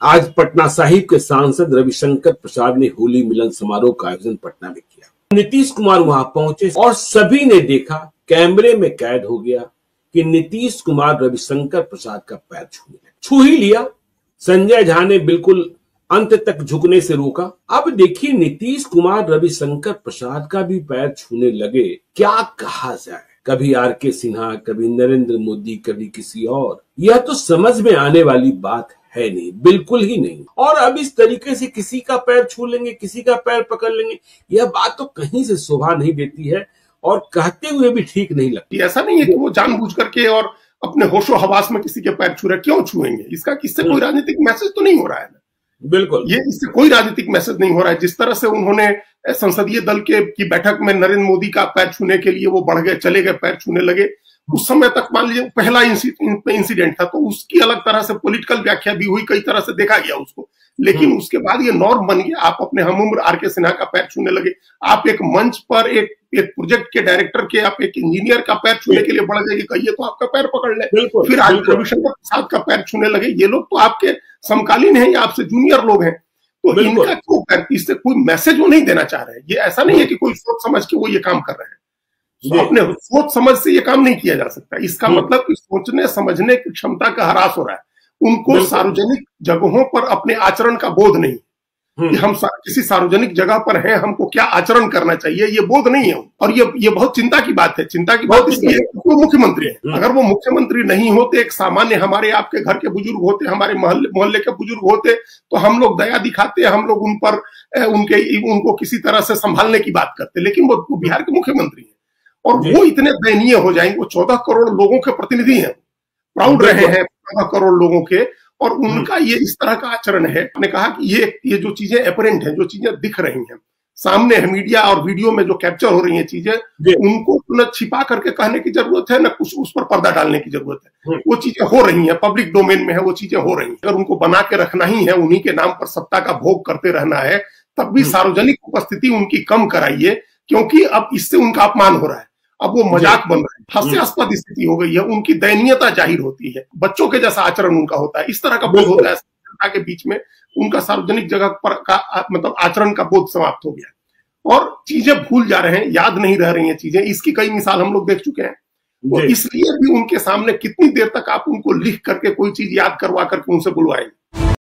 आज पटना साहिब के सांसद रविशंकर प्रसाद ने होली मिलन समारोह का आयोजन पटना में किया। नीतीश कुमार वहां पहुंचे और सभी ने देखा, कैमरे में कैद हो गया कि नीतीश कुमार रविशंकर प्रसाद का पैर छू ही लिया। संजय झा ने बिल्कुल अंत तक झुकने से रोका। अब देखिए नीतीश कुमार रविशंकर प्रसाद का भी पैर छूने लगे। क्या कहा जाए, कभी आर.के. सिन्हा, कभी नरेंद्र मोदी, कभी किसी और। यह तो समझ में आने वाली बात है नहीं, बिल्कुल ही नहीं। और अब इस तरीके से किसी का पैर छू लेंगे, किसी का पैर पकड़ लेंगे, यह बात तो कहीं से शोभा नहीं देती है और कहते हुए भी ठीक नहीं लगती। ऐसा नहीं है कि वो जानबूझ करके और अपने होशो हवास में किसी के पैर छू रहे, क्यों छुएंगे? इससे कोई राजनीतिक मैसेज तो नहीं हो रहा है ना। बिल्कुल, ये इससे कोई राजनीतिक मैसेज नहीं हो रहा है। जिस तरह से उन्होंने संसदीय दल की बैठक में नरेंद्र मोदी का पैर छूने के लिए वो बढ़ गए, चले गए, पैर छूने लगे। उस समय तक मान लीजिए पहला इंसिडेंट था, तो उसकी अलग तरह से पॉलिटिकल व्याख्या भी हुई, कई तरह से देखा गया उसको। लेकिन उसके बाद ये नॉर्म बन गया। आप अपने हम उम्र आर.के. सिन्हा का पैर छूने लगे। आप एक मंच पर एक प्रोजेक्ट के डायरेक्टर के, आप एक इंजीनियर का पैर छूने के लिए बढ़ जाएगी, कहिए तो आपका पैर पकड़ ले। फिर आज रविशंकर प्रसाद का पैर छूने लगे। ये लोग तो आपके समकालीन हैं या आपसे जूनियर लोग हैं, तो इनका क्यों पैर? इससे कोई मैसेज वो नहीं देना चाह रहे हैं। ये ऐसा नहीं है कि कोई सोच समझ के वो ये काम कर रहे हैं। अपने सोच समझ से ये काम नहीं किया जा सकता। इसका मतलब कि सोचने समझने की क्षमता का ह्रास हो रहा है। उनको सार्वजनिक जगहों पर अपने आचरण का बोध नहीं कि हम किसी सार्वजनिक जगह पर हैं, हमको क्या आचरण करना चाहिए, ये बोध नहीं है। और ये बहुत चिंता की बात है। चिंता की बात इसलिए है वो मुख्यमंत्री है। अगर वो मुख्यमंत्री नहीं होते, एक सामान्य हमारे आपके घर के बुजुर्ग होते, हमारे मोहल्ले के बुजुर्ग होते, तो हम लोग दया दिखाते, हम लोग उन पर उनको किसी तरह से संभालने की बात करते। लेकिन वो बिहार के मुख्यमंत्री है और वो इतने दयनीय हो जाएंगे। वो 14 करोड़ लोगों के प्रतिनिधि हैं, प्राउड रहे हैं 14 करोड़ लोगों के, और उनका ये इस तरह का आचरण है। आपने कहा कि ये जो चीजें एपरेंट हैं, जो चीजें दिख रही हैं सामने है, मीडिया और वीडियो में जो कैप्चर हो रही हैं चीजें, उनको न छिपा करके कहने की जरूरत है, न कुछ उस पर पर्दा डालने की जरूरत है। वो चीजें हो रही हैं, पब्लिक डोमेन में है, वो चीजें हो रही हैं। अगर उनको बना के रखना ही है, उन्हीं के नाम पर सत्ता का भोग करते रहना है, तब भी सार्वजनिक उपस्थिति उनकी कम कराइए, क्योंकि अब इससे उनका अपमान हो रहा है। अब वो मजाक बन रहा है, हास्यास्पद स्थिति हो गई है। उनकी दयनीयता जाहिर होती है, बच्चों के जैसा आचरण उनका होता है। इस तरह का बोध होता है जनता के बीच में। उनका सार्वजनिक जगह पर का मतलब आचरण का बोध समाप्त हो गया और चीजें भूल जा रहे हैं, याद नहीं रह रही हैं चीजें। इसकी कई मिसाल हम लोग देख चुके हैं। तो इसलिए भी उनके सामने कितनी देर तक आप उनको लिख करके कोई चीज याद करवा करके उनसे बुलवाएंगे?